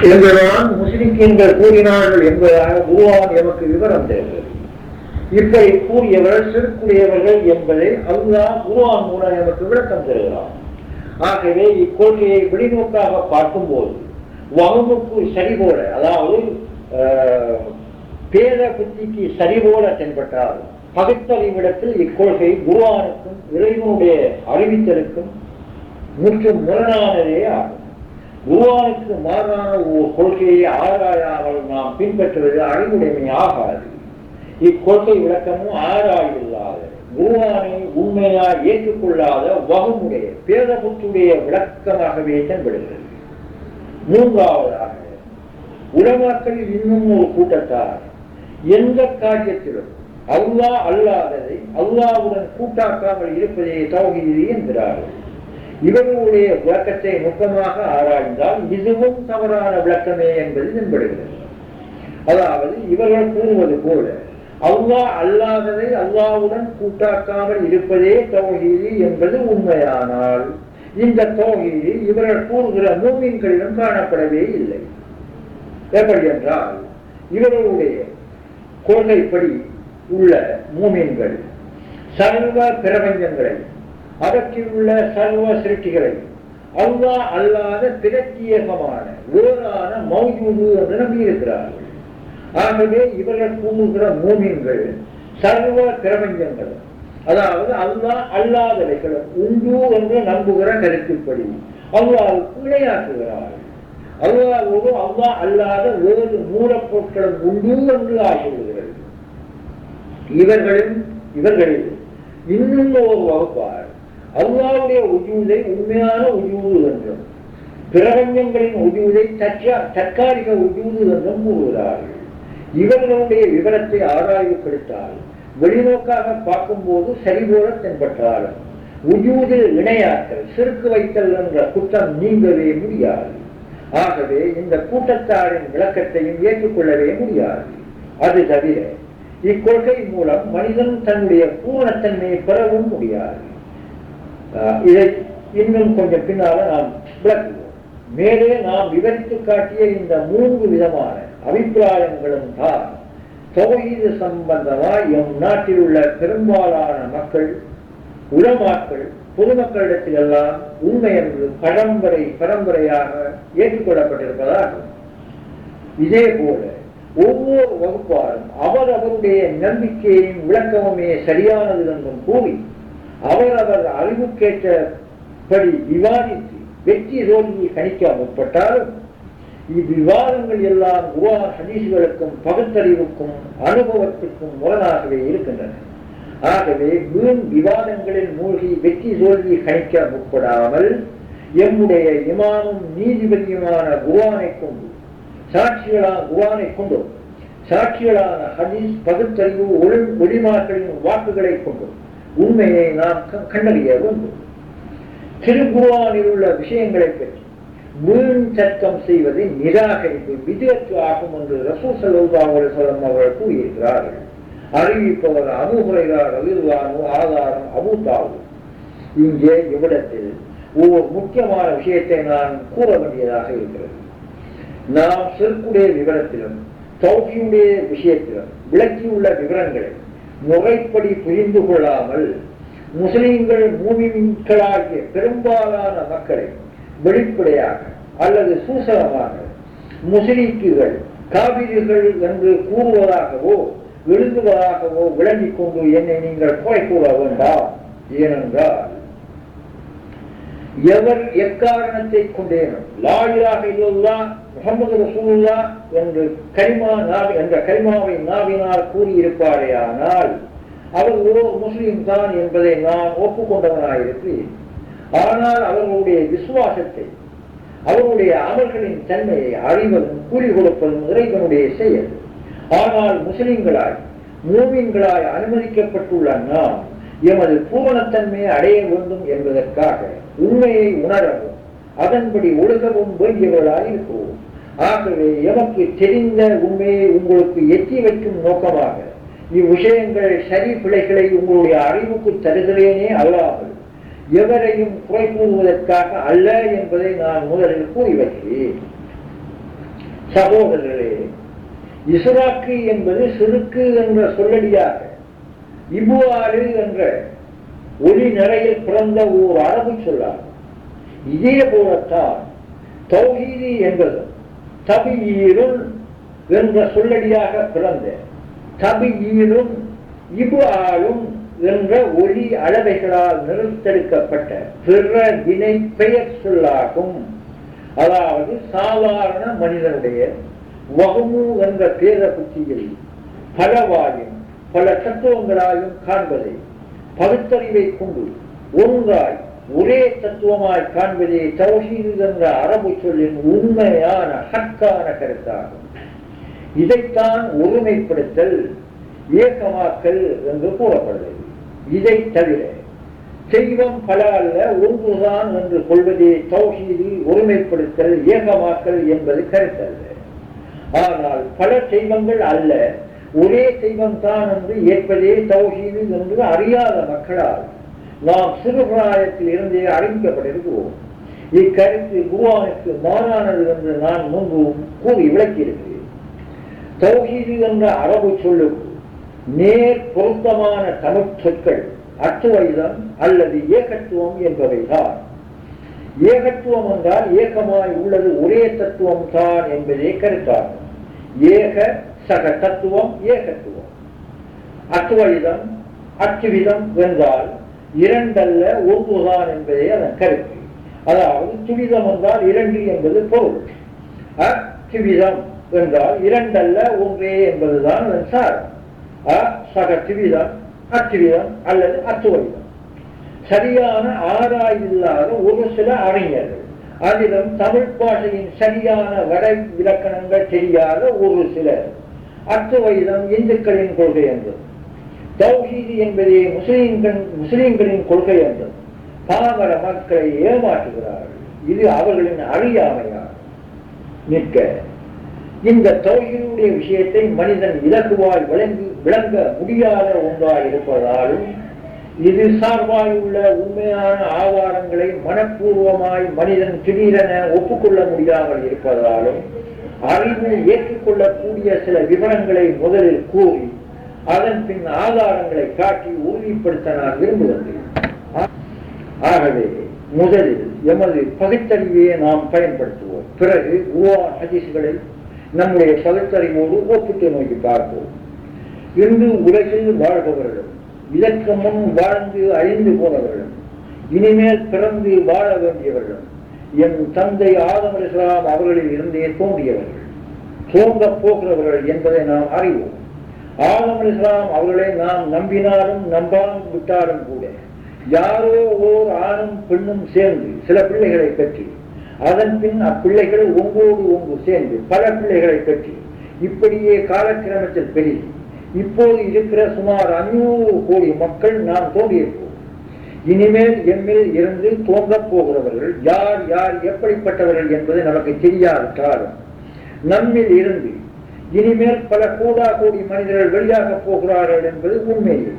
என்றுதான் முஸ்லிம்கள் கூறினார்கள் என்பதாக குர்ஆன் எமக்கு விவரம் தருகிறது. இப்படி கூறியவர்கள் சிறுக்குரியவர்கள் என்பதை அல்லாஹ் குர்ஆன் மூலம் எமக்கு விளக்கம் தருகிறார். ஆகவே இக்கொள்கையை வெளிநோக்காக பார்க்கும்போது வகுப்புக்கு சரிபோல, அதாவது பேத புத்திக்கு சரிபோல தென்பட்டால் பகுத்தறிவிடத்தில் இக்கொள்கை குர்ஆனுக்கும் இறைவனுடைய அறிவித்தலுக்கும் முற்றும் முரணானதே ஆகும். குர்ஆனுக்கு மாறான ஒரு கொள்கையை ஆராயாமல் நாம் பின்பற்றுவது அறிவுடைமை ஆகாது. இக்கொள்கை விளக்கமும் ஆராயில்லாத, குர்ஆனை உண்மையாய் ஏற்றுக்கொள்ளாத வகுமுடைய பேதபுத்துடைய விளக்கமாகவே தென்படுகிறது. மூன்றாவதாக, உலமாக்களில் இன்னும் ஒரு கூட்டத்தார் எந்த காரியத்திலும் அல்லாஹ் அல்லாததை அல்லாஹ்வுடன் கூட்டாக்காமல் இருப்பதே தௌஹீது என்கிறார்கள். இவர்களுடைய விளக்கத்தை நுட்பமாக ஆராய்ந்தால் இதுவும் தவறான விளக்கமே என்பது தென்படுகிறது. அதாவது இவர்கள் கூறுவது போல அல்லாஹ் அல்லாததை அல்லாஹ்வுடன் கூட்டாக்காமல் இருப்பதே தௌஹீது என்பது உண்மையானால் இந்த தௌஹீது இவர்கள் கூறுகிற மூமின்களிடம் காணப்படவே இல்லை. எப்படி என்றால், இவர்களுடைய கொள்கைப்படி உள்ள மூமின்கள் சர்வ பிரபஞ்சங்களை, அவற்றில் உள்ள சர்வ சிருஷ்டிகளை அல்லாஹ் அல்லாத பிரத்யேகமான வேறான மௌஜூது என்று நம்பியிருக்கிறார்கள். ஆகவே இவர்கள் கூறுகிற மூமின்கள் சர்வ பிரபஞ்சங்கள், அதாவது அல்லாஹ் அல்லாதவைகளும் உண்டு என்று நம்புகிற கருத்துப்படி அல்லாஹ்வுக்கு இணையாக்குகிறார்கள். அல்லாஹ்வோடு அல்லாஹ் அல்லாத வேறு மூலப்பொருட்களும் உண்டு என்று ஆகிவிடுகிறது. இவர்களில் இன்னும் ஒரு வகுப்பார் அல்லாஹ்வுடைய உஜூதை உண்மையான உஜூது என்றும் பிரபஞ்சங்களின் உஜூதை தற்காலிக உஜூது என்றும் கூறுகிறார்கள். இவர்களுடைய விவரத்தை ஆராய்வுப்படுத்தால் வெளிநோக்காக பார்க்கும்போது சரிபோல தென்பட்டாலும் உஜூதில் இணையாற்றல், சிறுக்கு வைத்தல் என்ற குற்றம் நீங்கவே முடியாது. ஆகவே இந்த கூட்டத்தாரின் விளக்கத்தையும் ஏற்றுக்கொள்ளவே முடியாது. அது தவிர இக்கொள்கை மூலம் மனிதன் தன்னுடைய பூரணத்தன்மையை பெறவும் முடியாது. இதை இன்னும் கொஞ்சம் பின்னால நாம் விளக்குவோம். மேலே நாம் விவரித்து காட்டிய இந்த 3 விதமான அபிப்பிராயங்களும் தான் தௌஹீது சம்பந்தமாய் எம் நாட்டில் உள்ள பெரும்பாலான மக்கள், உலமாக்கள், பொதுமக்களிடத்தில் எல்லாம் உண்மை என்று பரம்பரையாக ஏற்றுக்கொள்ளப்பட்டிருப்பதாகும். இதே போல ஒவ்வொரு வகுப்பாரும் அவரவருடைய நம்பிக்கையின் விளக்கமுமே சரியானது என்றும் கூறி அவரவர் அறிவுக்கேற்றபடி விவாதித்து வெற்றி தோல்வியை கணிக்க முற்பட்டாலும் இவ்விவாதங்கள் எல்லாம் குர்ஆன் ஹதீஸ்களுக்கும் பகுத்தறிவுக்கும் அனுபவத்திற்கும் முரணாகவே இருக்கின்றன. ஆகவே வீண் விவாதங்களில் மூழ்கி வெற்றி தோல்வியை கணிக்க முற்படாமல் எம்முடைய இமாமும் நீதிபதியுமான குர்ஆனை கொண்டு சாட்சிகளான ஹதீஸ் பகுத்தறிவு ஒளிமாக்களின் வாக்குகளை கொண்டு உண்மையை நாம் கண்டறிய வேண்டும். திருக்குர்ஆனில் உள்ள விஷயங்களை பற்றி வீண் தர்க்கம் செய்வதை நிராகரிப்பு விதத்து ஆகும் என்று ரசூல் ஸல்லல்லாஹு அலைஹி வஸல்லம் அவர்கள் கூறியிருக்கிறார்கள். அறிவிப்பவர் அபூ ஹுரைரா ரலியல்லாஹு அன்ஹு, ஆதாரம் அபூ தாவூத். இங்கே இவ்விடத்தில் ஒரு முக்கியமான விஷயத்தை நான் கூற வேண்டியதாக இருக்கிறது. நாம் சிறுக்குடைய விவரத்திலும் தௌஹீதுடைய விஷயத்திலும் விளக்கியுள்ள விவரங்களை முறைப்படி புரிந்து கொள்ளாமல் முஸ்லிம்கள் மூமின்களாகிய பெரும்பாலான மக்களை வெளிப்படையாக அல்லது சூசகமாக முஸ்லிக்குகள் காபிர்கள் என்று கூறுவதாகவோ எழுதுவதாகவோ விளங்கிக் கொண்டு என்னை நீங்கள் குறை கூற வேண்டாம். ஏனென்றால் எவர் எக்காரணத்தை கொண்டேனும் லா இலாஹ இல்லல்லாஹ் முஹம்மது ரசூலுல்லாஹ் என்று கலிமாவை நாவினால் கூறியிருப்பாரேயானால் அவர் ஒரு முஸ்லிம் தான் என்பதை நான் ஒப்புக்கொண்டவனாயிருக்கிறேன். ஆனால் அவர்களுடைய விசுவாசத்தை, அவர்களுடைய அமல்களின் தன்மையை அறிவதும் கூலி கொடுப்பதும் இறைவனுடைய செயல். ஆனால் முஸ்லிம்களாய் மூமின்களாய் அனுமதிக்கப்பட்டுள்ள நாம் எமது பூரணத்தன்மையை அடைய வேண்டும் என்பதற்காக உண்மையை உணரவும் அதன்படி ஒழுகவும் வேண்டியவர்களாக இருக்கிறோம். ஆகவே எமக்கு தெரிந்த உண்மையை உங்களுக்கு எட்டி வைக்கும் நோக்கமாக இவ்விஷயங்கள் சரி பிழைகளை உங்களுடைய அறிவுக்கு தருகிறேனே அல்லாமல் எவரையும் குறை கூறுவதற்காக அல்ல என்பதை நான் முதலில் கூறி வைக்கிறேன். சகோதரர்களே, இஸ்ராக்கு என்பது சிறுக்கு என்ற சொல்லடியாக இபுஆலு என்ற ஒளி நிறையில் பிறந்த ஓர் அரபு சொல்லாகும். இதே போலத்தான் தௌஹீதி என்பது தபியீருன் என்ற சொல்லடியாக பிறந்த தபியீருன் இபுஆலும் என்ற ஒளி அளவைகளால் நிறுத்தெடுக்கப்பட்ட பிற வினை பெயர் சொல்லாகும். அதாவது சாதாரண மனிதனுடைய வகுமு என்ற பேத புத்தியில் பலவாயும் பல தத்துவங்களாயும் காண்பதை பகுத்தறிவை கொண்டு ஒன்றாய் ஒரே தத்துவமாய் காண்பதே தௌஹீது என்ற அரபு சொல்லின் உண்மையான ஹக்கான கருத்தாகும். இதைத்தான் ஒருமைப்படுத்தல் ஏகமாக்கல் என்று கூறப்படுகிறது. இதை தவிர தெய்வம் பல அல்ல ஒன்றுதான் என்று கொள்வதே தௌஹீது ஒருமைப்படுத்தல் ஏகமாக்கல் என்பது கருத்தல்ல. ஆனால் பல தெய்வங்கள் அல்ல ஒரே தெய்வம் தான் என்று ஏற்பதே தௌஹீது என்று அறியாத மக்களால் நாம் சிறுபிராயத்தில் இருந்தே அறிவிக்கப்பட்டிருக்கிறோம். இக்கருத்து குர்ஆனுக்கு மாறானது என்று நான் முன்பு கூறி விளக்கியிருக்கிறேன். தௌஹீது என்ற அரபு சொல்லுக்கு நேர் பொருத்தமான தமிழ் சொற்கள் அத்துவைதம் அல்லது ஏகத்துவம் என்பவைதான். ஏகத்துவம் என்றால் ஏகமாய் உள்ளது ஒரே தத்துவம் தான் என்பதே கருத்தாகும். ஏக சக தத்துவம் ஏகத்துவம். அத்துவைதம் அத்துவிதம் என்றால் இரண்டல்ல ஒன்றுதான் என்பதே அதன் கருத்து. அதாவது துவிதம் என்றால் இரண்டு என்பது பொருள். அத்துவிதம் என்றால் இரண்டல்ல ஒன்றே என்பதுதான் அதன் சாரம். சக துவிதம் அத்துவிதம் அல்லது அத்துவைதம். சரியான ஆராயில்லாத ஒரு சில அறிஞர்கள், அதிலும் தமிழ் பாஷையின் சரியான வரை விளக்கணங்கள் தெரியாத ஒரு சிலர் அத்துவைதம் இந்துக்களின் கொள்கை என்றும் தௌஹீது என்பதே முஸ்லிம்களின் கொள்கை என்றும் பாமர மக்களை ஏமாற்றுகிறார்கள். இது அவர்களின் அறியாமையால் நிற்க இந்த தௌஹீதுடைய விஷயத்தை மனிதன் இலகுவாய் விளங்க முடியாத ஒன்றாய் இருப்பதாலும் இது சார்பாய் உள்ள உண்மையான ஆதாரங்களை மனப்பூர்வமாய் மனிதன் திடீரென ஒப்புக்கொள்ள முடியாமல் இருப்பதாலும் அறிவு ஏற்றுக்கொள்ளக்கூடிய சில விவரங்களை முதலில் கூறி அதன் பின் ஆதாரங்களை காட்டி உறுதிப்படுத்த நான் விரும்புகின்றேன். ஆகவே முதலில் எமது பகுத்தறிவையே நாம் பயன்படுத்துவோம். பிறகு குர்ஆன் ஹதீஸ்களை நம்முடைய பகுத்தறிவோடு ஒப்பிட்டு நோக்கி பார்ப்போம். இன்று உலகில் வாழ்பவர்களும் இதற்கு முன் வாழ்ந்து அழிந்து போனவர்களும் இனிமேல் பிறந்து வாழ வேண்டியவர்களும் என் தந்தை ஆதம் அலைஹிஸ்ஸலாம் அவர்களில் இருந்தே தோன்றியவர்கள், தோன்றப் போகிறவர்கள் என்பதை நாம் அறிவோம். ஆதம் அலைஹிஸ்ஸலாம் அவர்களை நாம் நம்பினாலும் நம்பாமல் விட்டாலும் கூட யாரோ ஓர் ஆணும் பெண்ணும் சேர்ந்து சில பிள்ளைகளை பெற்று அதன் பின் அப்பிள்ளைகள் ஒன்றோடு ஒன்று சேர்ந்து பல பிள்ளைகளை பெற்று இப்படியே காலக்கிரமத்தில் பெருகி இப்போது இருக்கிற சுமார் 500 கோடி மக்கள் நாம் தோன்றியிருப்போம். இனிமேல் எம்மில் இருந்து தோன்றப் போகிறவர்கள் யார் யார் எப்படிப்பட்டவர்கள் என்பது நமக்கு தெரியாவிட்டாலும் நம்மில் இருந்து இனிமேல் பல கோடி மனிதர்கள் வெளியாக போகிறார்கள் என்பது உண்மையே.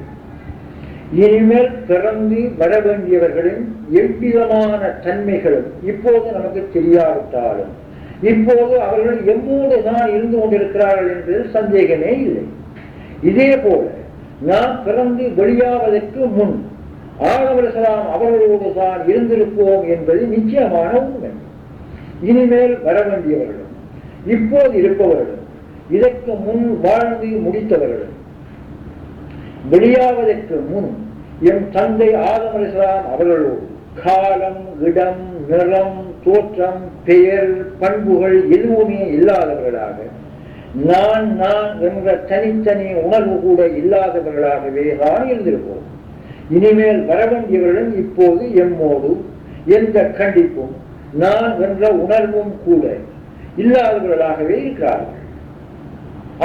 இனிமேல் பிறந்து வர வேண்டியவர்களின் எவ்விதமான தன்மைகளும் இப்போது நமக்கு தெரியாவிட்டாலும் இப்போது அவர்கள் எம்மோடு தான் இருந்து கொண்டிருக்கிறார்கள் என்பது சந்தேகமே இல்லை. இதே போல நாம் பிறந்து வெளியாவதற்கு முன் ஆதம் அலைஹிஸ்ஸலாம் அவர்களோடு தான் இருந்திருப்போம் என்பது நிச்சயமான உண்மை. இனிமேல் வர வேண்டியவர்களும் இப்போது இருப்பவர்களும் இதற்கு முன் வாழ்ந்து முடித்தவர்களும் வெளியாவதற்கு முன் என் தந்தை ஆதம் அலைஹிஸ்ஸலாம் அவர்களோடு காலம், இடம், நிறம், தோற்றம், பெயர், பண்புகள் எதுவுமே இல்லாதவர்களாக நான் நான் என்ற தனித்தனி உணர்வு கூட இல்லாதவர்களாகவே தான் இருந்திருப்போம். இனிமேல் வரவேண்டியவர்களும் இப்போது எம்மோடு எந்த கண்டிப்பும் நான் என்ற உணர்வும் கூட இல்லாதவர்களாகவே இருக்கிறார்கள்.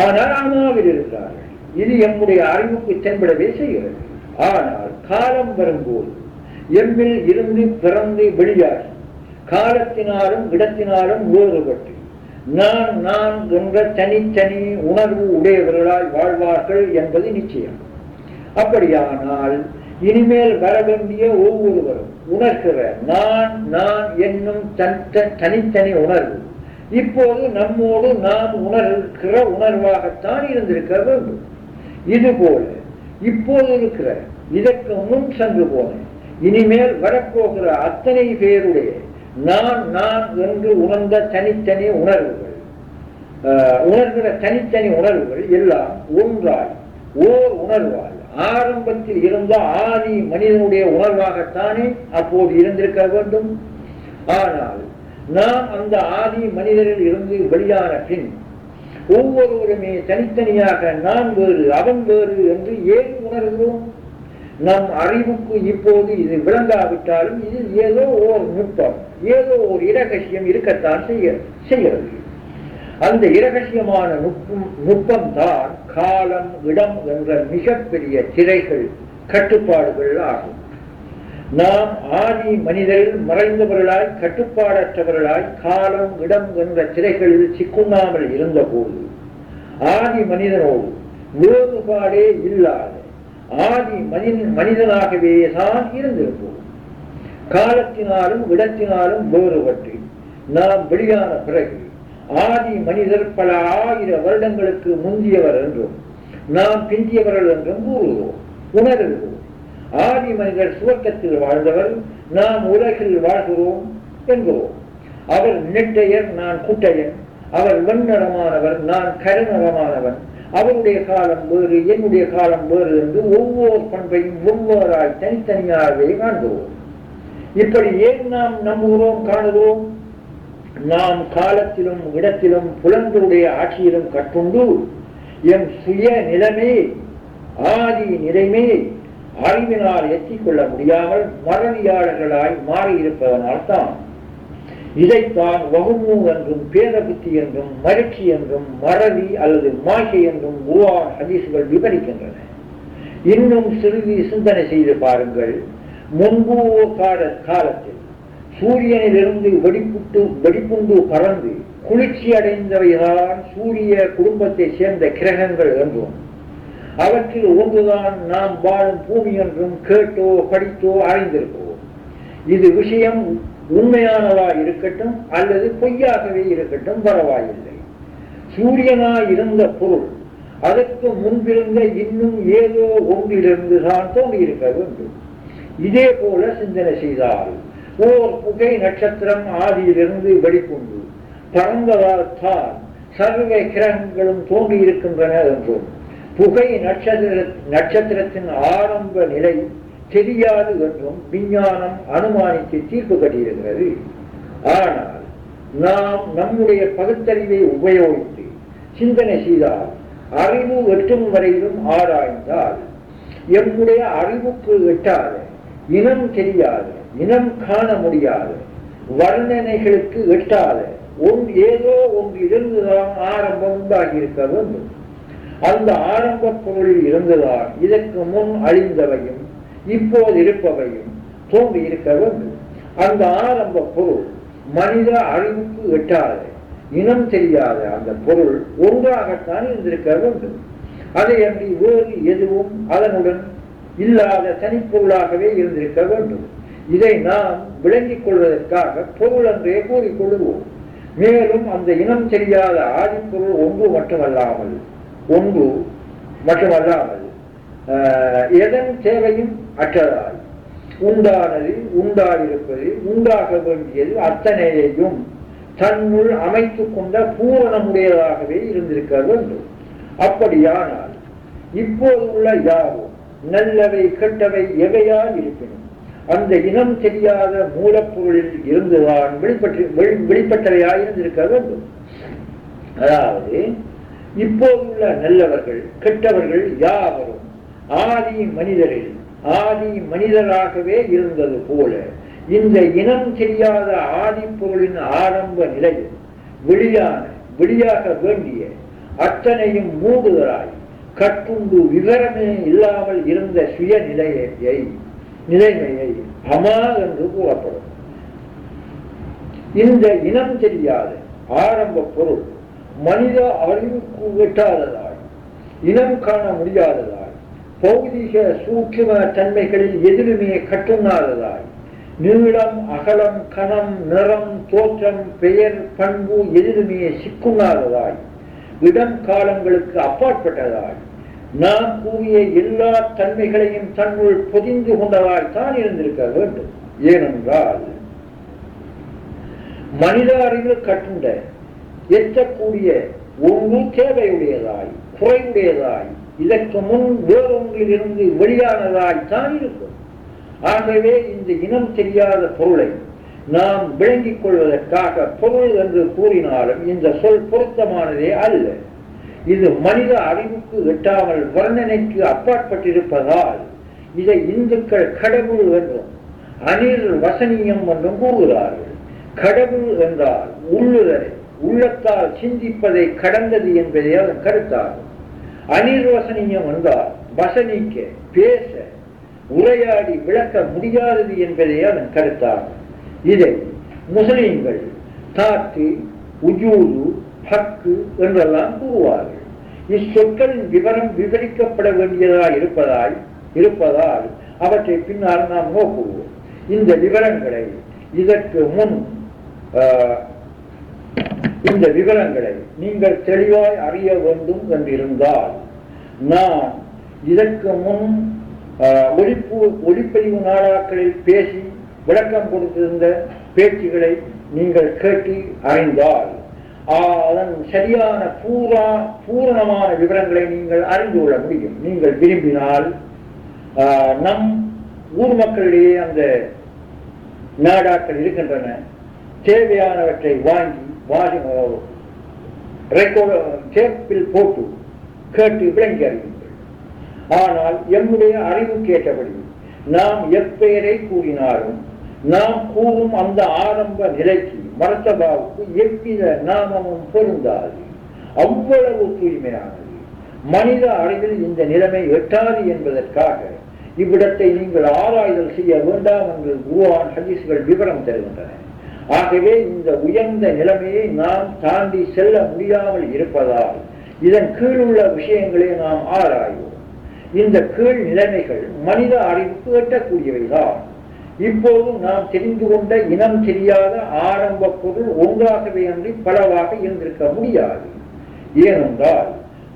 ஆனால் ஆன்மாவில் இருக்கிறார்கள். இது எம்முடைய அறிவுக்கு தென்படவே செய்கிறது. ஆனால் காலம் வரும்போது எம்மில் இருந்து பிறந்து வெளியாகி காலத்தினாலும் இடத்தினாலும் வேறுபட்டு நான் நான் என்ற தனித்தனி உணர்வு உடையவர்களாய் வாழ்வார்கள் என்பது நிச்சயம். அப்படியானால் இனிமேல் வர வேண்டிய ஒவ்வொருவரும் உணர்கிற நான் நான் என்னும் தனித்தனி உணர்வு இப்போது நம்மோடு நாம் உணர்கிற உணர்வாகத்தான் இருந்திருக்க வேண்டும். இதுபோல இப்போது இருக்கிற, இதற்கு முன் சென்று போன, இனிமேல் வரப்போகிற அத்தனை பேருடைய நான் நான் என்று உணர்ந்த தனித்தனி உணர்வுகள், உணர்கிற தனித்தனி உணர்வுகள் எல்லாம் ஒன்றாய் ஓர் உணர்வாய் ஆரம்பத்தில் இருந்த ஆதி மனிதனுடைய உணர்வாகத்தானே அப்போது இருந்திருக்க வேண்டும். ஆனால் நாம் அந்த ஆதி மனிதரில் இருந்து வெளியான பின் ஒவ்வொருவருமே தனித்தனியாக நான் வேறு அவன் வேறு என்று ஏன் உணர்கிறோம்? நம் அறிவுக்கு இப்போது இது விளங்காவிட்டாலும் இதில் ஏதோ ஓர் நுட்பம், ஏதோ ஒரு இரகசியம் இருக்கத்தான் செய்கிறது. அந்த இரகசியமான நுட்பம்தான் காலம் இடம் என்ற மிகப்பெரிய திரைகள், கட்டுப்பாடுகள் ஆகும். நாம் ஆதி மனிதரில் மறைந்தவர்களாய், கட்டுப்பாடற்றவர்களாய் காலம் இடம் என்ற திரைகளில் சிக்குண்ணாமல் இருந்த போது ஆதி மனிதனோடு வேறுபாடே இல்லாத ஆதி மனிதனாகவே தான் இருந்திருப்போம். காலத்தினாலும் இடத்தினாலும் வேறுபட்டு நாம் வெளியான பிறகு ஆதி மனிதர் பல ஆயிரம் வருடங்களுக்கு முந்தியவர் என்றும் நாம் பிந்தியவர்கள் என்றும் கூறுகிறோம், உணர்கிறோம். ஆதி மனிதர் சுவர்க்கத்தில் வாழ்ந்தவர், நாம் உலகில் வாழ்கிறோம் என்கிறோம். அவர் நெட்டையர், நான் குட்டையன். அவர் வெண்ணிறமானவர், நான் கருநிறமானவன். அவருடைய காலம் வேறு, என்னுடைய காலம் வேறு என்று ஒவ்வொரு பண்பையும் ஒவ்வொருவராய் தனித்தனியாகவே காண்கிறோம். இப்படி ஏன் நாம் நம்புகிறோம், காணுகிறோம்? நாம் காலத்திலும் இடத்திலும் புலன்களுடைய ஆட்சியிலும் கட்டுண்டு எம் சுய நிலைமே ஆதி நிலைமே அறிவினால் எத்திக்கொள்ள முடியாமல் மறதியாளர்களாய் மாறியிருப்பதனால் தான். இதைத்தான் வகுமு என்றும் பேத புத்தி என்றும் மகிழ்ச்சி என்றும் மறதி அல்லது மாய்கை என்றும் குர்ஆன் ஹதீஸ்கள் விவரிக்கின்றன. இன்னும் சிறிது சிந்தனை செய்து பாருங்கள். முன்பு காலத்தில் சூரியனிலிருந்து வெடிப்புண்டு பறந்து குளிர்ச்சி அடைந்தவைதான் சூரிய குடும்பத்தை சேர்ந்த கிரகங்கள் என்றும் அவற்றில் ஒன்றுதான் நாம் வாழும் பூமி என்றும் கேட்டோ படித்தோ அறிந்திருக்கிறோம். இது விஷயம் உண்மையானதா இருக்கட்டும் அல்லது பொய்யாகவே இருக்கட்டும் பரவாயில்லை. சூரியனாய் இருந்த பொருள் அதற்கு முன்பிருந்த இன்னும் ஏதோ ஒன்றிலிருந்து தான் தோன்றியிருக்க வேண்டும். இதே போல சிந்தனை செய்தால் ஓர் புகை நட்சத்திரம் ஆதியிலிருந்து வெடிப்புண்டு பறந்ததால் தான் சர்வ கிரகங்களும் தோன்றியிருக்கின்றன என்றும் புகை நட்சத்திரத்தின் ஆரம்ப நிலை தெரியாது என்றும் விஞ்ஞானம் அனுமானித்து தீர்ப்பு கட்டியிருக்கிறது. ஆனால் நாம் நம்முடைய பகுத்தறிவை உபயோகித்து சிந்தனை செய்தால், அறிவு எட்டும் வரையிலும் ஆராய்ந்தால், எம்முடைய அறிவுக்கு எட்டாத, இனம் தெரியாத, இனம் காண முடியாத, வர்ணனைகளுக்கு எட்டாத ஏதோ ஒன்றிலிருந்துதான் ஆரம்பம் உண்டாகி இருக்க வேண்டும். அந்த ஆரம்ப பொருளில் இருந்துதான் இதற்கு முன் அழிந்தவையும் இப்போது இருப்பவையும் தோன்றி இருக்க வேண்டும். அந்த ஆரம்ப பொருள் மனித அறிவுக்கு எட்டாத, இனம் தெரியாத அந்த பொருள் ஒன்றாகத்தான் இருந்திருக்க வேண்டும். அதை அன்றி வேறு எதுவும் அதனுடன் இல்லாத தனிப்பொருளாகவே இருந்திருக்க வேண்டும். இதை நாம் விளங்கிக் கொள்வதற்காக பொருள் என்றே கூறிக்கொள்வோம். மேலும் அந்த இனம் தெரியாத ஆதிப்பொருள் ஒன்று மட்டுமல்லாமல் எதன் தேவையும் அற்றதாய் உண்டானது, உண்டாயிருப்பது, உண்டாக வேண்டியது அத்தனையையும் தன்னுள் அமைத்துக் கொண்ட பூரணமுடையதாகவே இருந்திருக்க வேண்டும். அப்படியானால் இப்போது உள்ள யாரும் நல்லவை கெட்டவை எவையால் இருப்பினும் அந்த இனம் தெரியாத மூலப்பொருளில் இருந்துதான் வெளிப்பட்டவையாயிருந்திருக்க வேண்டும். அதாவது இப்போதுள்ள நல்லவர்கள் கெட்டவர்கள் யாவரும் ஆதி மனிதரில் ஆதி மனிதராகவே இருந்தது போல இந்த இனம் தெரியாத ஆதி பொருளின் ஆரம்ப நிலையில் வெளியாக வேண்டிய அத்தனையும் மூடுதலாய் கட்டுண்டு விவரமே இல்லாமல் இருந்த சுய நிலைமையை அமா என்று கூறப்படும். இந்த இனம் தெரியாத ஆரம்ப பொருள் மனித அறிவுக்கு எட்டாததாய், இனம் காண முடியாததாய், பௌதிக சூட்சும தன்மைகளில் எதிலுமே கட்டுண்ணாததாய், நீளம், அகலம், கணம், நிறம், தோற்றம், பெயர், பண்பு எதிலுமே சிக்குண்ணாததாய், இடம் காலங்களுக்கு அப்பாற்பட்டதாய், நாம் கூறிய எல்லா தன்மைகளையும் தன்னுள் பொதிந்து கொண்டதாய் தான் இருந்திருக்க வேண்டும். ஏனென்றால் மனித அறிவில் கட்டுண்ட எச்சக்கூடிய ஒன்று தேவையுடையதாய், குறைவுடையதாய், இதற்கு முன் வேறொன்றிலிருந்து வெளியானதாய் தான் இருக்கும். ஆகவே இந்த இனம் தெரியாத பொருளை நாம் விளங்கிக் கொள்வதற்காக பொருள் என்று கூறினாலும் இந்த சொல் பொருத்தமானதே அல்ல. இது மனித அறிவுக்கு எட்டாமல் வர்ணனைக்கு அப்பாற்பட்டிருப்பதால் இதை இந்துக்கள் கடவுள் என்றும் அனிர் வசனியம் என்றும் கூறுகிறார்கள். கடவுள் என்றால் உள்ளுதலை, உள்ளத்தால் சிந்திப்பதை கடந்தது என்பதே அதன் கருத்தாகும். அனிர்வசனியம் என்றால் வசனிக்க, பேச, உரையாடி விளக்க முடியாதது என்பதே அதன் கருத்தாகும். இதை முஸ்லிம்கள் தாத்து, உஜூது, ஹக்கு என்றெல்லாம் கூறுவார்கள். இச்சொற்களின் விவரம் விவரிக்கப்பட வேண்டியதாய் இருப்பதால் அவற்றை பின்னால் நாம் நோக்குவோம். இந்த விவரங்களை இந்த விவரங்களை நீங்கள் தெளிவாய் அறிய வேண்டும் என்றிருந்தால் நான் இதற்கு முன் ஒளிப்பதிவு நாடாக்களில் பேசி விளக்கம் கொடுத்திருந்த பேச்சுகளை நீங்கள் கேட்டு அறிந்தால் அதன் சரியான பூரணமான விவரங்களை நீங்கள் அறிந்து கொள்ள முடியும். நீங்கள் விரும்பினால் நம் ஊர் மக்களிடையே அந்த நாடாக்கள் இருக்கின்றன. தேவையானவற்றை வாங்கி டேப்பில் போட்டு கேட்டு விளங்கி அறிவீர்கள். ஆனால் எம்முடைய அறிவு கேட்டபடி நாம் எப்பெயரை கூறினாலும் நாம் கூறும் அந்த ஆரம்ப நிலைக்கு மர்த்தபாவுக்கு எவ்வித நாமமும் பொருந்தாது. அவ்வளவு தூய்மையானது. மனித அறிவில் இந்த நிலைமை எட்டாது என்பதற்காக இவ்விடத்தை நீங்கள் ஆராய்தல் செய்ய வேண்டாம் என்று குர்ஆன் ஹதீஸ்கள் விவரம் தருகின்றன. ஆகவே இந்த உயர்ந்த நிலைமையை நாம் தாண்டி செல்ல முடியாமல் இருப்பதால் இதன் கீழுள்ள விஷயங்களை நாம் ஆராய்வோம். இந்த கீழ் நிலைமைகள் மனித அறிவுக்கு எட்டக்கூடியவைதான். இப்போது நாம் தெரிந்து கொண்ட இனம் தெரியாத ஆரம்ப பொருள் ஒன்றாகவே அன்றி பலவாக இருந்திருக்க முடியாது. ஏனென்றால்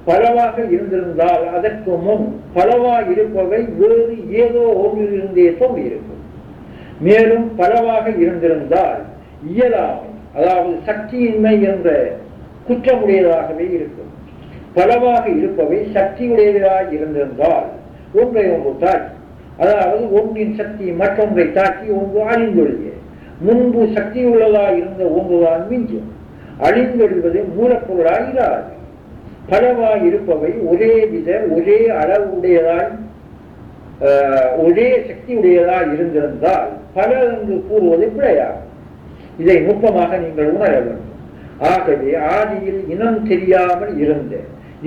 பலவாக இருந்திருந்தால் அதற்கு முன் பலவாக இருப்பவை வேறு ஏதோ ஒன்றிலிருந்தே தோன்றியிருக்கும். மேலும் பலவாக இருந்திருந்தால் இயலாமை, அதாவது சக்தியின்மை என்ற குற்றமுடையதாகவே இருக்கும். பலவாக இருப்பவை சக்தியுடையதாக இருந்திருந்தால் ஒன்றை ஒன்று தாக்கி, அதாவது ஒன்றின் சக்தி மற்றொன்றை தாக்கி ஒன்று அழிந்தொழிய, முன்பு சக்தி உள்ளதாக இருந்த ஒன்றுதான் மிஞ்சும். அழிந்தொழிவது மூலப்பொருளாக இராது. பலவாய் இருப்பவை ஒரே வித ஒரே அளவுடையதாய் ஒரே சக்தி உடையதாய் இருந்திருந்தால் பல என்று கூறுவது பிழையாகும். இதை நுட்பமாக நீங்கள் உணர வேண்டும். ஆகவே ஆதியில் இனம் தெரியாமல்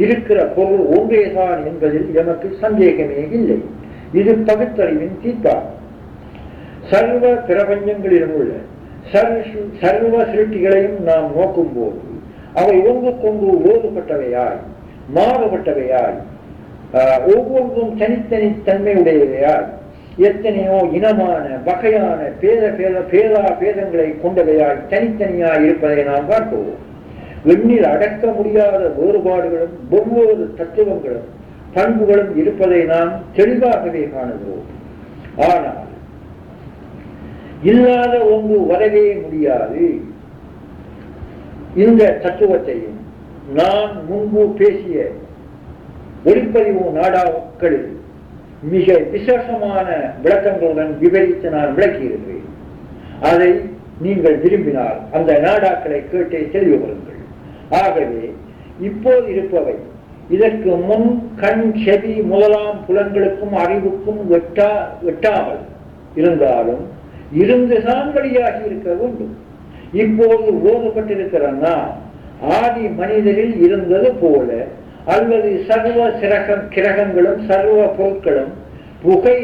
இருக்கிற பொருள் ஒன்றேதான் என்பதில் எமக்கு சந்தேகமே இல்லை. இது பகுத்தறிவின் தீர்ப்பாகும். சர்வ பிரபஞ்சங்களிலும் உள்ள சர்வ சிருஷ்டிகளையும் நாம் நோக்கும் போது அவை ஒன்றுக்கொன்று வேறுபட்டவையாய் மாறுபட்டவையாய் ஒவ்வொன்றும் தனித்தனி தன்மையுடையவையாய் எத்தனையோ இனமான வகையான பேதங்களை கொண்டவையாய் தனித்தனியாய் இருப்பதை நாம் பார்க்கிறோம். எண்ணில் அடக்க முடியாத வேறுபாடுகளும் ஒவ்வொரு தத்துவங்களும் பண்புகளும் இருப்பதை நாம் தெளிவாகவே காணுகிறோம். ஆனால் இல்லாத ஒன்று வரவே முடியாது. இந்த தத்துவத்தையும் நான் முன்பு பேசிய ஒளிப்பதிவு நாடாக்களில் மிக விசேஷமான விளக்கங்களுடன் விவரித்து நான் விளக்கியிருக்கிறேன். அதை நீங்கள் விரும்பினால் அந்த நாடாக்களை கேட்டே தெளிவு வருங்கள். ஆகவே இப்போது இருப்பவை இதற்கு முன் கண் செவி முதலாம் புலன்களுக்கும் அறிவுக்கும் எட்டாமல் இருந்தாலும் இருந்துதான் வெளியாகி இருக்க வேண்டும். இப்போது வேறுபட்டிருக்கிற நாம் ஆதி மனிதரில் இருந்தது போல அல்லது சர்வ கிரகங்களும் சர்வ பொருட்களும் புகை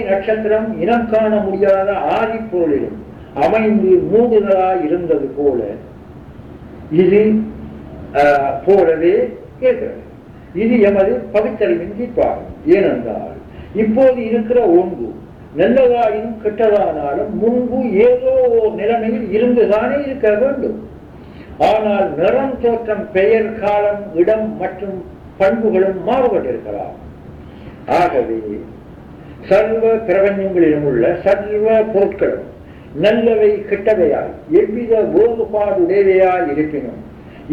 நட்சத்திரம் இனம் காண முடியாத ஆதி பொருளிலும் அமைந்து மூடுதலாய் இருந்தது போல இது போலவே கேட்கிறது. இது எமது பகுத்தறிவின் தீர்ப்பாகும். ஏனென்றால் இப்போது இருக்கிற ஒன்று நல்லதாயினும் கெட்டதானாலும் முன்பு ஏதோ நிலைமையில் இருந்துதானே இருக்க வேண்டும். ஆனால் நிறம், தோற்றம், பெயர், காலம், இடம் மற்றும் பண்புகளும் மாறுபட்டிருக்கலாம். ஆகவே சர்வ பிரபஞ்சங்களிலும் உள்ள சர்வ பொருட்களும் நல்லவை கெட்டவையாய் எவ்வித வேறுபாடுடையவையாய் இருப்பினும்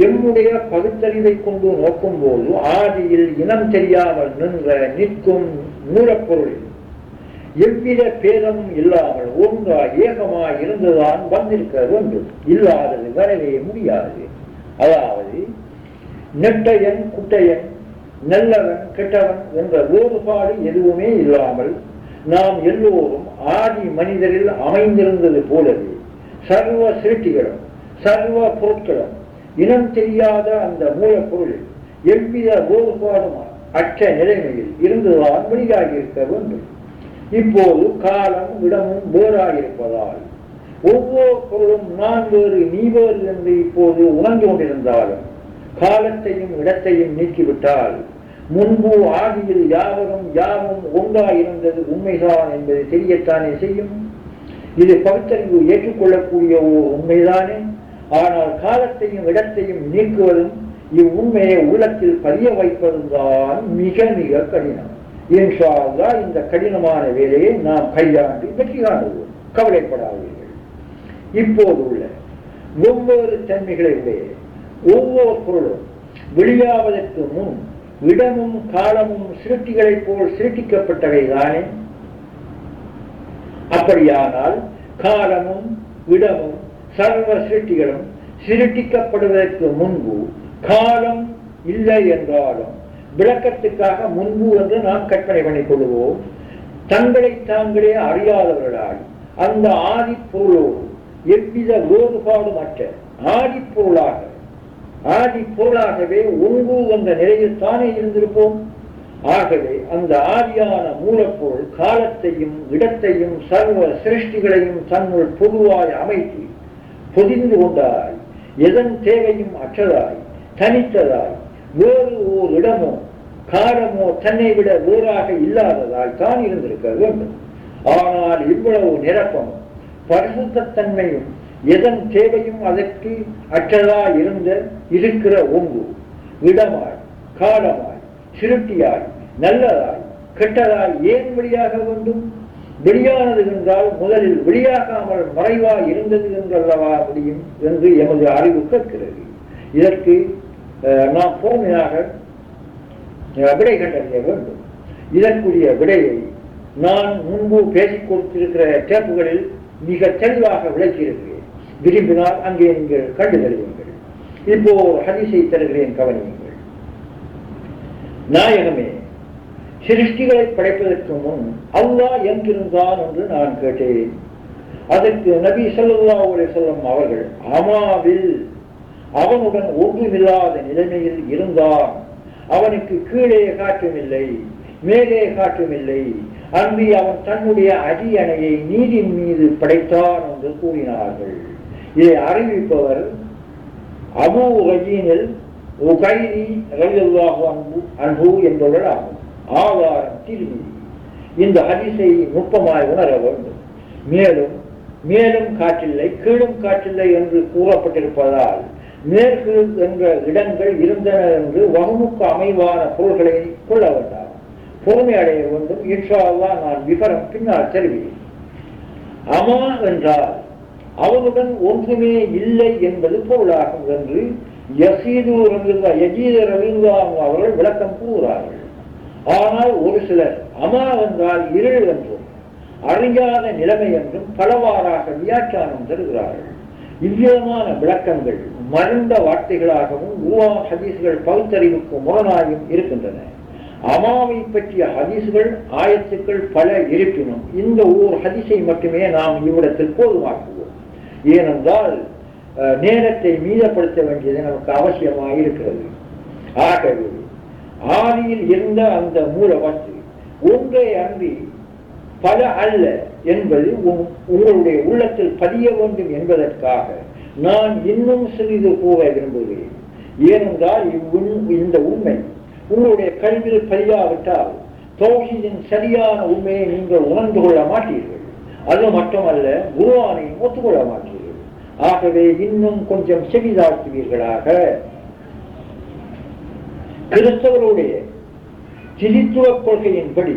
எம்முடைய பகுத்தறிவை கொண்டு நோக்கும் போது ஆதியில் இனம் தெரியாமல் நின்ற நிற்கும் மூலப்பொருளில் எவ்வித பேதமும் இல்லாமல் ஒன்றாய் ஏகமாய் இருந்துதான் வந்திருக்க வேண்டும். இல்லாதது வரவே முடியாது. அதாவது நெட்டையன் குட்டையன், நல்லவன் கெட்டவன் என்ற வேறுபாடு எதுவுமே இல்லாமல் நாம் எல்லோரும் ஆதி மனிதரில் அமைந்திருந்தது போலவே சர்வ சிருஷ்டிகளும் சர்வ பொருட்களும் இனம் தெரியாத அந்த மூலப்பொருளில் எவ்வித வேறுபாடும் அற்ற நிலைமையில் இருந்துதான் வெளியாகி இருக்க வேண்டும். இப்போது காலம் இடமும் வேறாயிருப்பதால் ஒவ்வொரு பொருளும் நான் வேறு நீ வேறு என்று இப்போது உணர்ந்து கொண்டிருந்தாலும் காலத்தையும் இடத்தையும் நீக்கிவிட்டால் முன்பு ஆதியில் யாவும் ஒன்றாயிருந்தது உண்மைதான் என்பது தெரியத்தானே செய்யும். இது பகுத்தறிவு ஏற்றுக்கொள்ளக்கூடிய ஒரு உண்மைதானே. ஆனால் காலத்தையும் இடத்தையும் நீக்குவதும் இவ்வுண்மையை உள்ளத்தில் பதிய வைப்பதும் தான் மிக மிக கடினம். இன்ஷா அல்லாஹ் இந்த கடினமான வேலையை நாம் கையாண்டு வெற்றி காணுவோம். கவலைப்படாதீர்கள். இப்போது உள்ள ஒவ்வொரு தன்மைகளை உடைய ஒவ்வொரு பொருளும் வெளியாவதற்கு முன் இடமும் காலமும் சிருஷ்டிகளைப் போல் சிருஷ்டிக்கப்பட்டவைதானே. அப்படியானால் காலமும் இடமும் சர்வ சிருஷ்டிகளும் சிருஷ்டிக்கப்படுவதற்கு முன்பு காலம் இல்லை என்றாலும் விளக்கத்துக்காக முன்பு என்று நாம் கற்பனை பண்ணிக் கொள்வோம். தங்களை தாங்களே அறியாதவர்களால் அந்த ஆதி பொருளோடு எவ்வித வேறுபாடும் அற்ற ஆதி பொருளாகவே ஒன்று என்ற நிலையில் தானே இருந்திருப்போம். ஆகவே அந்த ஆதியான மூலப்பொருள் காலத்தையும் இடத்தையும் சர்வ சிருஷ்டிகளையும் தன்னுள் பொதுவாய் அமைத்து பொதிந்து கொண்டாய் எதன் தேவையும் அற்றதாய் தனித்ததாய் வேறு ஓர் இடமோ காலமோ தன்னை விட வேறாக இல்லாததாய் தான் இருந்திருக்க வேண்டும். ஆனால் இவ்வளவு நிரப்பமும் பரிசுத்தன்மையும் எதன் தேவையும் அதற்கு அற்றதாய் இருக்கிற ஒன்று இடமாய் காலமாய் சிருட்டியாய் நல்லதாய் கெட்டதாய் ஏன் வெளியாக வேண்டும்? வெளியானது என்றால் முதலில் வெளியாகாமல் மறைவாய் இருந்தது என்றல்லவா முடியும் என்று எமது அறிவு கேட்கிறது. இதற்கு நாம் பொறுமையாக விடை கண்டறிய வேண்டும். இதற்குரிய விடையை நான் முன்பு பேசிக் கொடுத்திருக்கிற டேப்புகளில் மிக தெளிவாக விளக்கியிருக்கிறேன். விரும்பினால் அங்கே நீங்கள் கண்டுதறியுங்கள். இப்போ ஹதீஸை தருகிறேன், கவனியுங்கள். நாயகமே, சிருஷ்டிகளை படைப்பதற்கு முன் அல்லாஹ் எங்கிருந்தான் என்று நான் கேட்டேன். அதற்கு நபி ஸல்லல்லாஹு அலைஹி வஸல்லம் அவர்கள் அமாவில் அவனுடன் ஒன்றுமில்லாத நிலைமையில் இருந்தான். அவனுக்கு கீழே காற்றுமில்லை, மேலே காற்றுமில்லை. அன்றி அவன் தன்னுடைய அடியணையை நீரின் மீது படைத்தான் என்று கூறினார்கள். இதை அறிவிப்பவர் அபூ ரஜீனில் உகைரி ரலியல்லாஹு அன்ஹு என்பவர் ஆகும். ஆதாரம் திருமதி. இந்த ஹதீஸை நுட்பமாய் உணர வேண்டும். மேலும் மேலும் காற்றில்லை கீழும் காற்றில்லை என்று கூறப்பட்டிருப்பதால் மேற்கு என்ற இடங்கள் இருந்தன என்று வகுமுக்கு அமைவான பொருள்களை கொள்ள வேண்டாம். பொறுமை அடைய வேண்டும். இன்ஷா அல்லாஹ் நான் விவரம் பின்னால் தெரிவிக்கிறேன். அமா என்றால் அவனுடன் ஒன்றுமே இல்லை என்பது பொருளாகும் என்று அவர்கள் விளக்கம் கூறுகிறார்கள். ஆனால் ஒரு சிலர் அமா என்றால் இருள் என்றும் அறியாத நிலைமை என்றும் பலவாறாக வியாக்கியானம் தருகிறார்கள். இவ்விதமான விளக்கங்கள் மருந்த வார்த்தைகளாகவும் ஹதீஸ்கள் பகுத்தறிவுக்கு முரணாயும் இருக்கின்றன. அமாவை பற்றிய ஹதீஸ்கள் ஆயத்துக்கள் பல இருப்பினும் இந்த ஓர் ஹதீஸை மட்டுமே நாம் இவ்விடத்தில் போதுமாக்குவோம். ஏனென்றால் நேரத்தை மீதப்படுத்த வேண்டியது நமக்கு அவசியமாக இருக்கிறது. ஆகவே ஆதியில் இருந்த அந்த மூல வஸ்து ஒன்றே அன்றி பல அல்ல என்பது உங்களுடைய உள்ளத்தில் பதிய வேண்டும் என்பதற்காக நான் இன்னும் சிறிது கூற விரும்புகிறேன். ஏனென்றால் இந்த உண்மை உங்களுடைய கல்வியில் பதியாவிட்டால் தௌஹீதின் சரியான உண்மையை நீங்கள் உணர்ந்து கொள்ள மாட்டீர்கள். அது மட்டுமல்ல, குர்ஆனையும் ஒத்துக்கொள்ள மாட்டீர்கள். ஆகவே இன்னும் கொஞ்சம் செவிதாழ்த்துவீர்களாக. கிறிஸ்தவருடைய திரித்துவ கொள்கையின்படி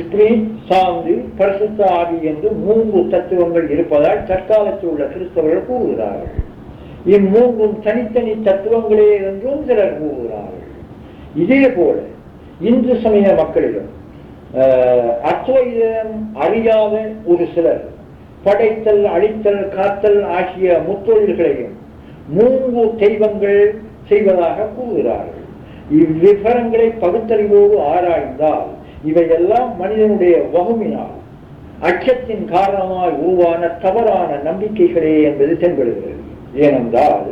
ஸ்பிரிட், சாந்து, பரிசுத்த ஆவி என்று 3 தத்துவங்கள் இருப்பதால் தற்காலத்தில் உள்ள கிறிஸ்தவர்கள் கூறுகிறார்கள். இம்மூன்றும் தனித்தனி தத்துவங்களே என்றும் சிலர் கூறுகிறார்கள். இதே போல இந்து சமய மக்களிடம் அத்வைதம் அறியாத ஒரு சிலர் படைத்தல், அழித்தல், காத்தல் ஆகிய முத்தொழில்களையும் 3 தெய்வங்கள் செய்வதாக கூறுகிறார்கள். இவ்விவரங்களை பகுத்தறிவோடு ஆராய்ந்தால் இவையெல்லாம் மனிதனுடைய வகுமினால் அச்சத்தின் காரணமாய் உருவான தவறான நம்பிக்கைகளே என்பது தென்படுகிறது. ஏனென்றால்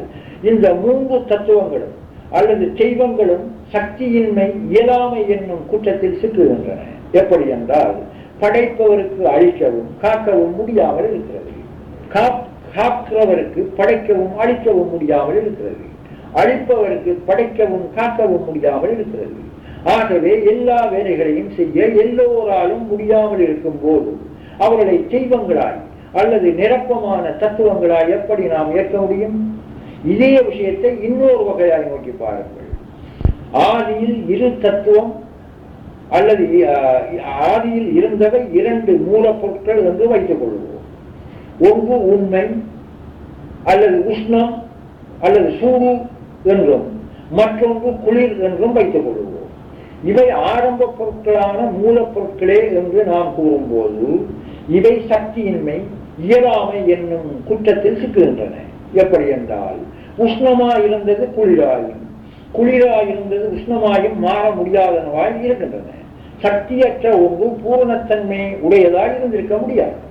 இந்த 3 தத்துவங்களும் அல்லது தெய்வங்களும் சக்தியின்மை, இயலாமை என்னும் குற்றத்தில் சிக்குகின்றன. எப்படி என்றால், படைப்பவருக்கு அழிக்கவும் காக்கவும் முடியாமல் இருக்கிறது, காக்கிறவருக்கு படைக்கவும் அழிக்கவும் முடியாமல் இருக்கிறது, அழிப்பவருக்கு படைக்கவும் காக்கவும் முடியாமல் இருக்கிறது. ஆகவே எல்லா வேலைகளையும் செய்ய எல்லோராலும் முடியாமல் இருக்கும் போது அவர்களை தெய்வங்களாய் அல்லது நிரப்பமான தத்துவங்களாய் எப்படி நாம் ஏற்க முடியும்? இதே விஷயத்தை இன்னொரு வகையாய் நோக்கி பாருங்கள். ஆதியில் இரு தத்துவம் அல்லது ஆதியில் இருந்தவை 2 மூலப்பொருட்கள் என்று வைத்துக் கொள்வோம். ஒன்று உண்மை அல்லது உஷ்ணம் அல்லது சூடு என்றும் மற்றொன்று குளிர் என்றும் வைத்துக் கொள்வோம். இவை ஆரம்ப பொருட்களான மூலப்பொருட்களே என்று நாம் கூறும்போது இவை சக்தியின்மை, இயலாமை என்னும் குற்றத்தில் சிக்குகின்றன. எப்படி என்றால், உஷ்ணமாயிருந்தது குளிராயும், குளிராயிருந்தது உஷ்ணமாயும் மாற முடியாதனவாய் இருக்கின்றன. சக்தியற்ற ஒன்று பூரணத்தன்மை உடையதாய்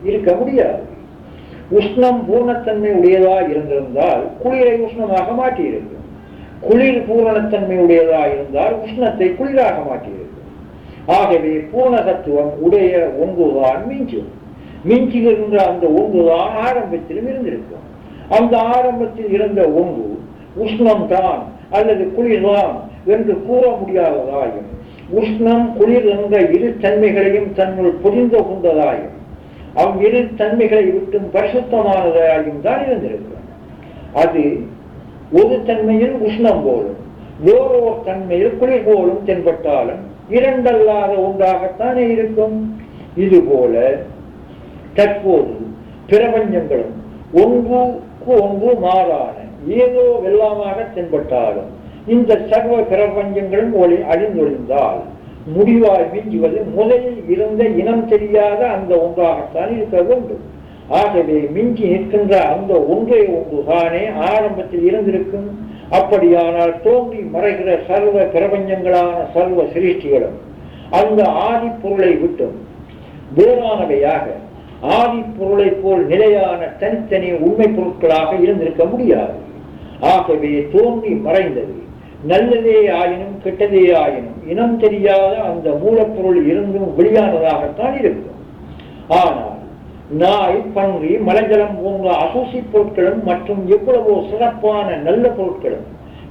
இருக்க முடியாது. உஷ்ணம் பூரணத்தன்மை உடையதாய் இருந்திருந்தால் குளிரை உஷ்ணமாக மாற்றியிருக்கும். குளிர் பூரணத்தன்மை உடையதாக இருந்தால் உஷ்ணத்தை குளிராக மாற்றியிருக்கும். ஆகவே பூர்ண தத்துவம் உடைய ஒன்றுதான் மிஞ்சுகின்ற அந்த ஒன்றுதான் ஆரம்பத்திலும் இருந்திருக்கும். அந்த ஆரம்பத்தில் இருந்த ஒன்று உஷ்ணம்தான் அல்லது குளிர்தான் என்று கூற முடியாததாயும், உஷ்ணம் குளிர் என்ற இரு தன்மைகளையும் தன்னுள் புரிந்து கொண்டதாயும், அவ்விரு தன்மைகளை விட்டும் பரிசுத்தமானதாயும் தான் இருந்திருக்கும். அது ஒரு தன்மையில் உஷ்ணம் போலும் வேறொரு தன்மையில் குளிர் போலும் தென்பட்டாலும் இரண்டல்லாத ஒன்றாகத்தானே இருக்கும். இதுபோல தற்போது பிரபஞ்சங்களும் ஒன்றுக்கு ஒன்று மாறான ஏதோ வெள்ளமாக தென்பட்டாலும் இந்த சர்வ பிரபஞ்சங்களும் அழிந்தொழிந்தால் முடிவாய் மிஞ்சுவது முதலில் இருந்த இனம் தெரியாத அந்த ஒன்றாகத்தான் இருக்க வேண்டும். ஆகவே மிஞ்சி நிற்கின்ற அந்த ஒன்றே ஒன்றுதானே ஆரம்பத்தில் இருந்திருக்கும். அப்படியானால் தோன்றி மறைகிற சர்வ பிரபஞ்சங்களான சர்வ சிருஷ்டிகளும் அந்த ஆதி பொருளை விட்டும் வேறானவையாக ஆதி பொருளை போல் நிலையான தனித்தனி உண்மை பொருட்களாக இருந்திருக்க முடியாது. ஆகவே தோன்றி மறைந்தது நல்லதே ஆயினும் கெட்டதே ஆயினும் இனம் தெரியாத அந்த மூலப்பொருள் இருந்தும் வெளியானதாகத்தான் இருக்கும். ஆனால் நாய், பன்றி, மலஜலம் போன்ற அசூசி பொருட்களும் மற்றும் எவ்வளவோ சிறப்பான நல்ல பொருட்களும்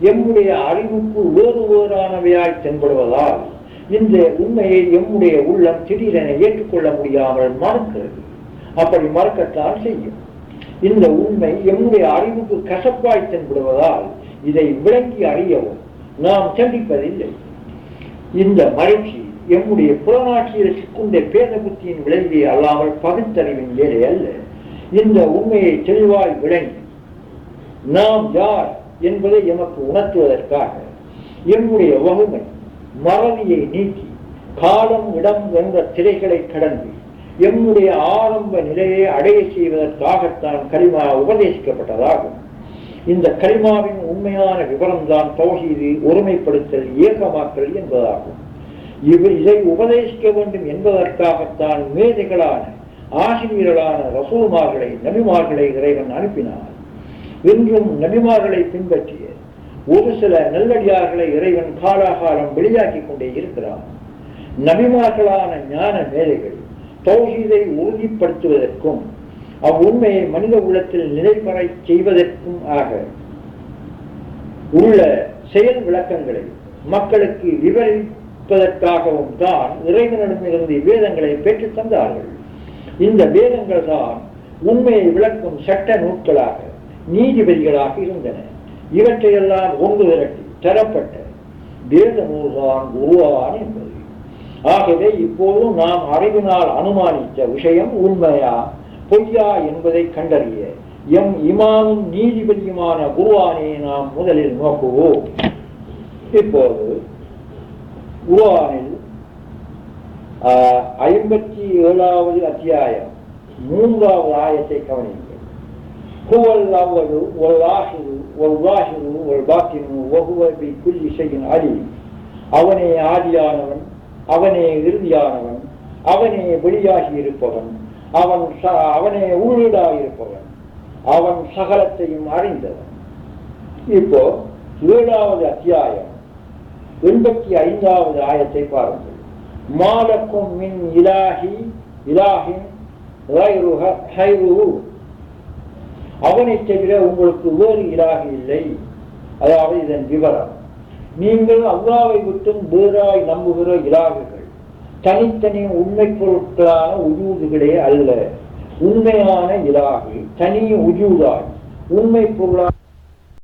எம்முடைய அறிவுக்கு வேறு வேறானவையாய் தென்படுவதால் இந்த உண்மையை எம்முடைய உள்ளம் திடீரென ஏற்றுக்கொள்ள முடியாமல் மறுக்கிறது. அப்படி மறுக்கத்தான் செய்யும். இந்த உண்மை எம்முடைய அறிவுக்கு கசப்பாய் தென்படுவதால் இதை விளங்கி அறியவும் நாம் தண்டிப்பதில்லை. இந்த மகிழ்ச்சி எம்முடைய புலனாட்சியில் சிக்குண்ட பேத புத்தியின் விளைவே அல்லாமல் பகுத்தறிவின் வேலை அல்ல. இந்த உண்மையை தெளிவாய் விளங்கி நாம் யார் என்பதை எமக்கு உணர்த்துவதற்காக எம்முடைய வகுமை மறதியை நீக்கி காலம் இடம் என்ற திரைகளை கடந்து எம்முடைய ஆரம்ப நிலையை அடைய செய்வதற்காகத்தான் கலிமா உபதேசிக்கப்பட்டதாகும். இந்த கலிமாவின் உண்மையான விவரம்தான் தௌஹீது, ஒருமைப்படுத்தல், ஏகமாக்கல் என்பதாகும். இதை உபதேசிக்க வேண்டும் என்பதற்காகத்தான் மேதைகளான ஆசிரியர்களான ரசூல்மார்களை, நபிமார்களை இறைவன் அனுப்பினார். இன்றும் நபிமார்களை பின்பற்றிய ஒரு சில நல்லடியார்களை இறைவன் காலாகாலம் வெளியாக்கி கொண்டே இருக்கிறார். நபிமார்களான ஞான மேதைகள் தௌஹீதை உறுதிப்படுத்துவதற்கும் அவ்வுண்மையை மனித உள்ளத்தில் நிலைபெற செய்வதற்கும் ஆக உள்ள செயல் விளக்கங்களை மக்களுக்கு விளக்குவதற்காகவும் தான் இறைவனிடமிருந்து வேதங்களை பெற்றுத் தந்தார்கள். இந்த வேதங்கள் தான் உண்மையை விளக்கும் சட்ட நூல்களாக நீதிபதிகளாக இருந்தன. இவற்றையெல்லாம் ஒன்று திரட்டி தரப்பட்ட வேத நூல்தான் குர்ஆன் என்பது. ஆகவே இப்போது நாம் அறிவினால் அனுமானித்த விஷயம் உண்மையா பொய்யா என்பதை கண்டறிய எம் இமாமும் நீதிபதியுமான குர்ஆனை நாம் முதலில் நோக்குவோம். இப்போது குர்ஆனில் 57வது அத்தியாயம் 3வது ஆயத்தை கவனியுங்கள். ஹுவல் அவ்வலு வல் ஆஹிரு வல் ஸாஹிரு வல் பாத்தினு வஹுவ பிகுல்லி ஷைஇன் அலீம். அவனே ஆதியானவன், அவனே இறுதியானவன், அவனே வெளியாகி இருப்பவன், அவனே உள்ளீடாயிருப்பவன், அவன் சகலத்தையும் அறிந்தவன். இப்போ 7வது அத்தியாயம் 85வது ஆயத்தை பாருங்கள். மாலக்கும் மின் இலாஹின் கைருஹு. அவனை தவிர உங்களுக்கு வேறு இலாஹி இல்லை. அதாவது இதன் விவரம், நீங்கள் அல்லாஹ்வை விட்டும் வேறாய் நம்புகிற இலாகுகள் தனித்தனி உண்மை பொருட்களான உஜூதுகளே அல்ல. உண்மையான இலாகு தனி உஜூதாய் உண்மை பொருளாக